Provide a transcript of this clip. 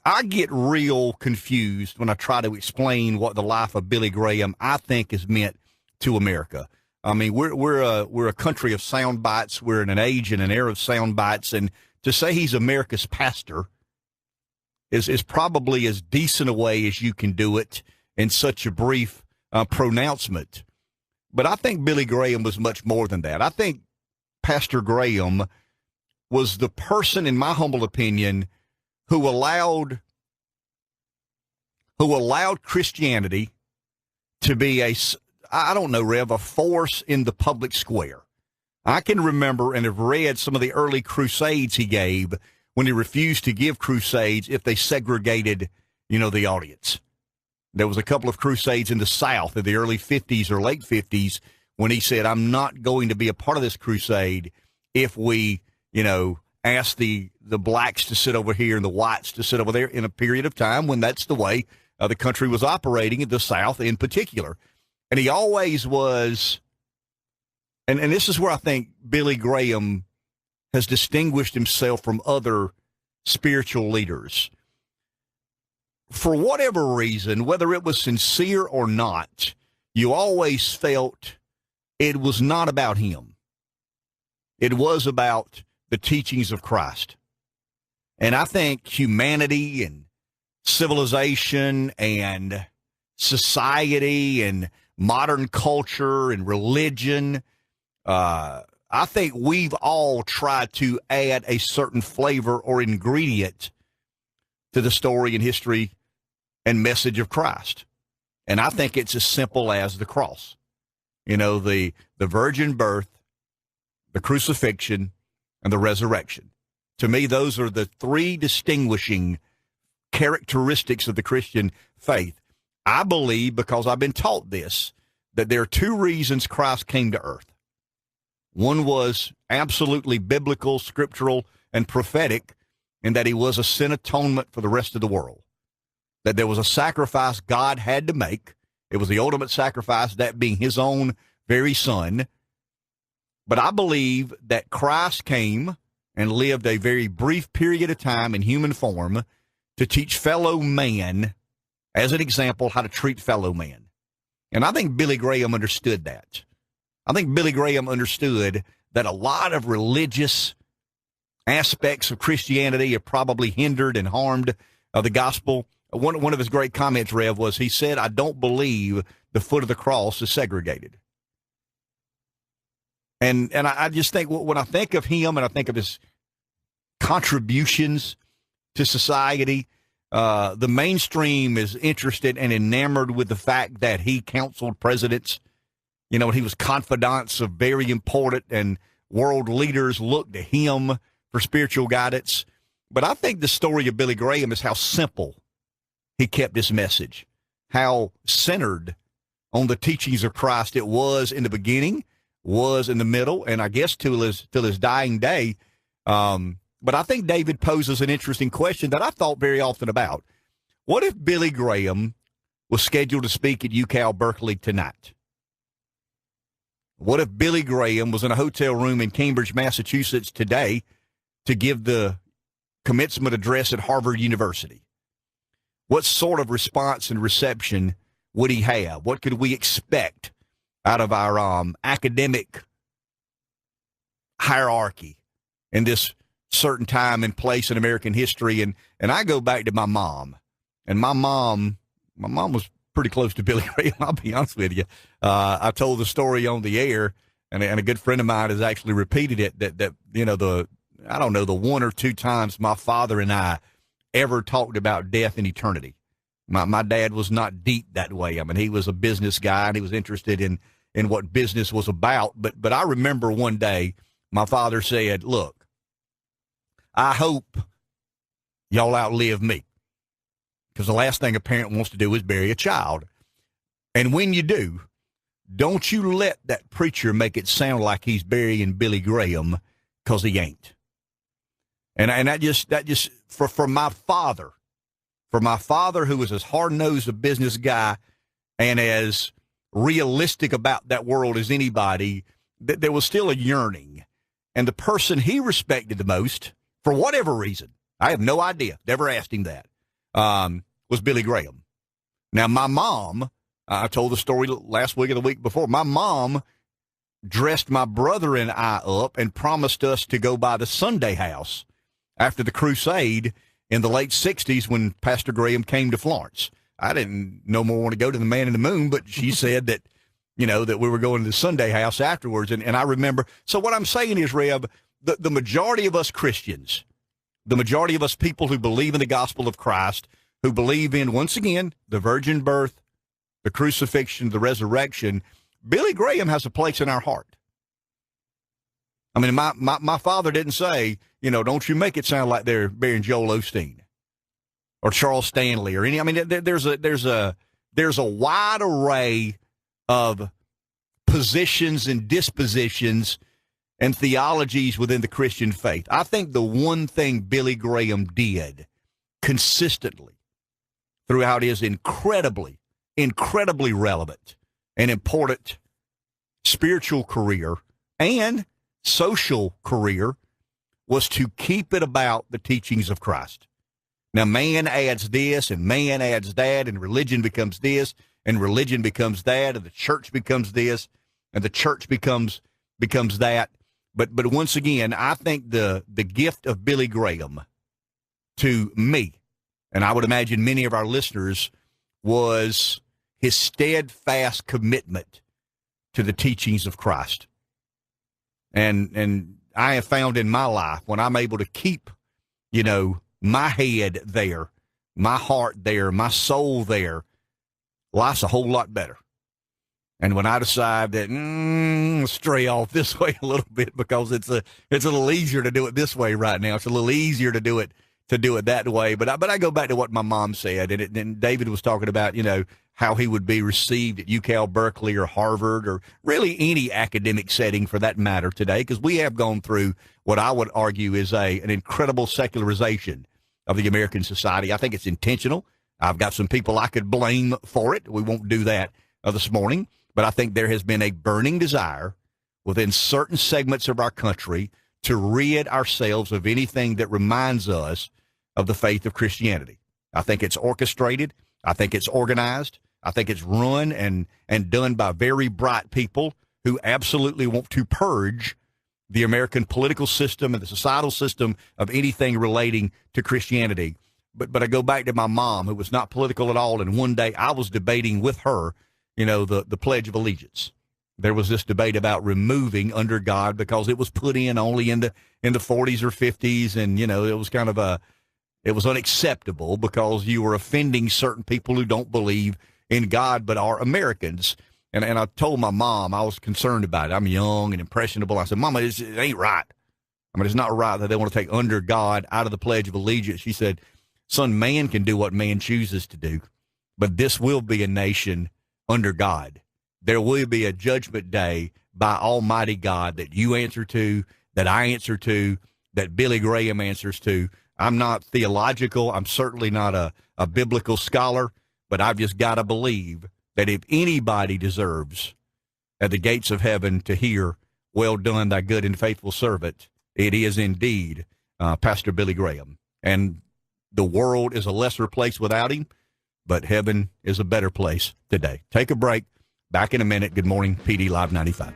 I get real confused when I try to explain what the life of Billy Graham I think is meant to America. I mean, we're a country of sound bites. We're in an age and an era of sound bites, and to say he's America's pastor is probably as decent a way as you can do it in such a brief pronouncement. But I think Billy Graham was much more than that. I think Pastor Graham was the person, in my humble opinion, who allowed Christianity to be a force in the public square. I can remember and have read some of the early crusades he gave when he refused to give crusades if they segregated, the audience. There was a couple of crusades in the South in the early 50s or late 50s when he said, I'm not going to be a part of this crusade if we, ask the blacks to sit over here and the whites to sit over there, in a period of time when that's the way the country was operating, in the South in particular. And he always was, and this is where I think Billy Graham has distinguished himself from other spiritual leaders. For whatever reason, whether it was sincere or not, you always felt it was not about him. It was about the teachings of Christ. And I think humanity and civilization and society and modern culture and religion, I think we've all tried to add a certain flavor or ingredient to the story and history and message of Christ. And I think it's as simple as the cross. The virgin birth, the crucifixion, and the resurrection. To me, those are the three distinguishing characteristics of the Christian faith. I believe, because I've been taught this, that there are two reasons Christ came to earth. One was absolutely biblical, scriptural, and prophetic, in that he was a sin atonement for the rest of the world. That there was a sacrifice God had to make. It was the ultimate sacrifice, that being his own very son. But I believe that Christ came and lived a very brief period of time in human form to teach fellow man, as an example, how to treat fellow man. And I think Billy Graham understood that. I think Billy Graham understood that a lot of religious aspects of Christianity have probably hindered and harmed the gospel. One of his great comments, Rev, was he said, I don't believe the foot of the cross is segregated. And I just think, when I think of him and I think of his contributions to society, the mainstream is interested and enamored with the fact that he counseled presidents. He was confidants of very important, and world leaders looked to him for spiritual guidance. But I think the story of Billy Graham is how simple he kept his message, how centered on the teachings of Christ it was in the beginning, was in the middle, and I guess till his dying day. But I think David poses an interesting question that I thought very often about. What if Billy Graham was scheduled to speak at UCal Berkeley tonight? What if Billy Graham was in a hotel room in Cambridge, Massachusetts today to give the commencement address at Harvard University? What sort of response and reception would he have? What could we expect out of our academic hierarchy in this certain time and place in American history? And I go back to my mom. And my mom was pretty close to Billy Graham, I'll be honest with you. I told the story on the air, and a good friend of mine has actually repeated it, that the one or two times my father and I ever talked about death and eternity. My dad was not deep that way. I mean, he was a business guy, and he was interested in what business was about. But I remember one day my father said, look, I hope y'all outlive me, because the last thing a parent wants to do is bury a child. And when you do, don't you let that preacher make it sound like he's burying Billy Graham, because he ain't. And that just for my father, who was as hard-nosed a business guy and as realistic about that world as anybody, there was still a yearning. And the person he respected the most, for whatever reason, I have no idea, never asked him that, was Billy Graham. Now, my mom, I told the story last week or the week before, my mom dressed my brother and I up and promised us to go by the Sunday house after the crusade in the late 60s when Pastor Graham came to Florence. I didn't no more want to go to the Man in the Moon, but she said that, that we were going to the Sunday house afterwards. And I remember. So what I'm saying is, Rev, the majority of us Christians, the majority of us people who believe in the gospel of Christ, who believe in, once again, the virgin birth, the crucifixion, the resurrection, Billy Graham has a place in our heart. I mean, my father didn't say, don't you make it sound like they're burying Joel Osteen or Charles Stanley or any. I mean, there's a wide array of positions and dispositions and theologies within the Christian faith. I think the one thing Billy Graham did consistently throughout his incredibly relevant and important spiritual career and social career was to keep it about the teachings of Christ. Now, man adds this and man adds that, and religion becomes this and religion becomes that, and the church becomes this and the church becomes that. But once again, I think the gift of Billy Graham to me, and I would imagine many of our listeners, was his steadfast commitment to the teachings of Christ. And I have found in my life, when I'm able to keep, my head there, my heart there, my soul there, life's a whole lot better. And when I decide that stray off this way a little bit because it's a little easier to do it this way right now. It's a little easier to do it that way. But I go back to what my mom said, and David was talking about, how he would be received at UCal Berkeley or Harvard or really any academic setting for that matter today, because we have gone through what I would argue is an incredible secularization of the American society. I think it's intentional. I've got some people I could blame for it. We won't do that this morning, but I think there has been a burning desire within certain segments of our country to rid ourselves of anything that reminds us of the faith of Christianity. I think it's orchestrated. I think it's organized. I think it's run and done by very bright people who absolutely want to purge the American political system and the societal system of anything relating to Christianity. But I go back to my mom, who was not political at all, and one day I was debating with her, the Pledge of Allegiance. There was this debate about removing under God because it was put in only in the 40s or 50s, and it was kind of it was unacceptable because you were offending certain people who don't believe in God but are Americans. And I told my mom, I was concerned about it. I'm young and impressionable. I said, Mama, it ain't right. I mean, it's not right that they want to take under God out of the Pledge of Allegiance. She said, son, man can do what man chooses to do, but this will be a nation under God. There will be a judgment day by Almighty God that you answer to, that I answer to, that Billy Graham answers to. I'm not theological. I'm certainly not a biblical scholar, but I've just got to believe that if anybody deserves at the gates of heaven to hear, well done, thy good and faithful servant, it is indeed Pastor Billy Graham. And the world is a lesser place without him, but heaven is a better place today. Take a break. Back in a minute. Good morning, PD Live 95.